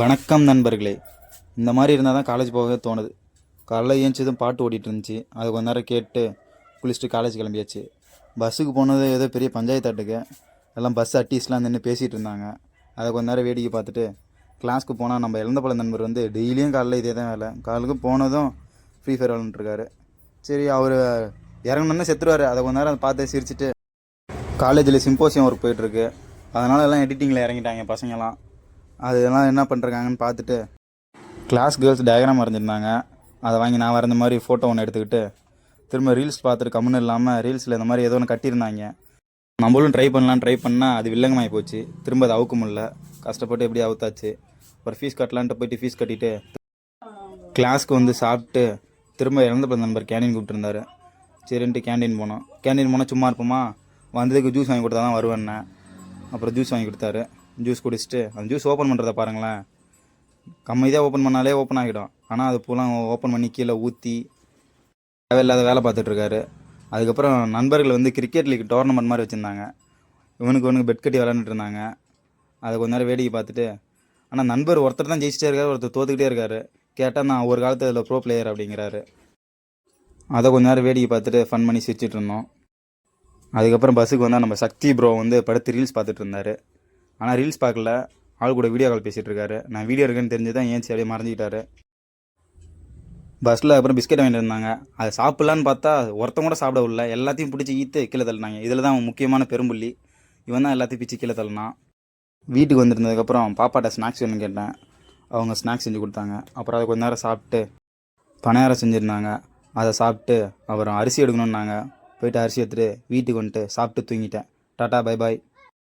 வணக்கம் நண்பர்களே. இந்த மாதிரி இருந்தால் தான் காலேஜ் போகவே தோணுது. காலைல ஏந்திச்சதும் பாட்டு ஓடிட்டு இருந்துச்சு. அது கொஞ்ச நேரம் கேட்டு குளிச்சுட்டு காலேஜ் கிளம்பியாச்சு. பஸ்ஸுக்கு போனது ஏதோ பெரிய பஞ்சாயத்தாட்டுக்கு எல்லாம் பஸ் அட்டீஸ்லாம் நின்று பேசிகிட்டு இருந்தாங்க. அதை கொஞ்ச நேரம் வேடிக்கை பார்த்துட்டு கிளாஸ்க்கு போனால் நம்ம இழந்தபல நண்பர் வந்து டெய்லியும் காலைல இதே தான் வேலை. காலுக்கு போனதும் ஃப்ரீ ஃபயர் விளாண்டுருக்காரு. சரி, அவர் இறங்கணுன்னு செத்துருவார். அதை கொஞ்ச நேரம் பார்த்து சிரிச்சுட்டு காலேஜில் சிம்போசியம் ஒர்க் போயிட்டுருக்கு. அதனால எல்லாம் எடிட்டிங்கில் இறங்கிட்டாங்க பசங்கள்லாம். அதெல்லாம் என்ன பண்ணுறாங்கன்னு பார்த்துட்டு கிளாஸ் கேர்ள்ஸ் டயக்ராம் வரைஞ்சிருந்தாங்க. அதை வாங்கி நான் வரைஞ்ச மாதிரி ஃபோட்டோ ஒன்று எடுத்துக்கிட்டு திரும்ப ரீல்ஸ் பார்த்துட்டு கம்முன்னு இல்லாமல் ரீல்ஸில் இந்த மாதிரி ஏதோ ஒன்று கட்டியிருந்தாங்க. நம்மளும் ட்ரை பண்ணால் அது வில்லங்கமாகி போச்சு. திரும்ப அது அவுக்க முடியல. கஷ்டப்பட்டு எப்படி அவுத்தாச்சு. அப்புறம் ஃபீஸ் கட்டலான்ட்டு போயிட்டு ஃபீஸ் கட்டிட்டு கிளாஸ்க்கு வந்து சாப்பிட்டு திரும்ப இறந்தபல நண்பர் கேண்டீன் கூப்பிட்டுருந்தாரு. சரின்ட்டு கேண்டீன் போனால் சும்மா இருப்போமா, வந்ததுக்கு ஜூஸ் வாங்கி கொடுத்தா தான் வருவேன்னே. அப்புறம் ஜூஸ் வாங்கி கொடுத்தாரு. ஜூஸ் குடிச்சிட்டு அந்த ஜூஸ் ஓப்பன் பண்ணுறத பாருங்களேன். கம்மியாக ஓப்பன் பண்ணாலே ஓப்பன் ஆகிடும். ஆனால் அது பூலாம் ஓப்பன் பண்ணி கீழே ஊற்றி தேவையில்லாத வேலை பார்த்துட்ருக்காரு. அதுக்கப்புறம் நண்பர்கள் வந்து கிரிக்கெட் லீக் டோர்னமெண்ட் மாதிரி வச்சுருந்தாங்க. இவனுக்கு பெட் கட்டி விளாண்டுட்டு இருந்தாங்க. அதை கொஞ்ச நேரம் வேடிக்கை பார்த்துட்டு, ஆனால் நண்பர் ஒருத்தர் தான் ஜெயிச்சிட்டே இருக்காரு, ஒருத்தர் தோத்துக்கிட்டே இருக்காரு. கேட்டால் நான் ஒரு காலத்தில் அதில் ப்ரோ பிளேயர் அப்படிங்கிறாரு. அதை கொஞ்ச நேரம் வேடிக்கை பார்த்துட்டு ஃபன் பண்ணி சிரிச்சிட்டு இருந்தோம். அதுக்கப்புறம் பஸ்ஸுக்கு வந்தால் நம்ம சக்தி ப்ரோ வந்து படுத்து ரீல்ஸ் பார்த்துட்டு இருந்தார். ஆனால் ரீல்ஸ் பார்க்கல, ஆள் கூட வீடியோ கால் பேசிகிட்டு இருக்காரு. நான் வீடியோ இருக்குன்னு தெரிஞ்சு தான் ஏன் அப்படியே மறைஞ்சிக்கிட்டாரு. பஸ்ஸில் அப்புறம் பிஸ்கெட் வாங்கிட்டு இருந்தாங்க. அதை சாப்பிட்லான்னு பார்த்தா ஒருத்தங்க கூட சாப்பிட விடல. எல்லாத்தையும் பிடிச்சி ஈத்து கீழே தள்ளினாங்க. இதில் தான் முக்கியமான பெரும்புள்ளி. இவன் தான் எல்லாத்தையும் பிச்சு கீழே தள்ளினான். வீட்டுக்கு வந்துருந்ததுக்கப்புறம் பாப்பாட்ட ஸ்நாக்ஸ் வேணும்னு கேட்டேன். அவங்க ஸ்நாக்ஸ் செஞ்சு கொடுத்தாங்க. அப்புறம் அதை கொஞ்ச நேரம் சாப்பிட்டு பணியாரம் செஞ்சுருந்தாங்க. அதை சாப்பிட்டு அப்புறம் அரிசி எடுக்கணுன்னாங்க. போயிட்டு அரிசி எடுத்துகிட்டு வீட்டுக்கு வந்துட்டு சாப்பிட்டு தூங்கிட்டேன். Tata bye bye.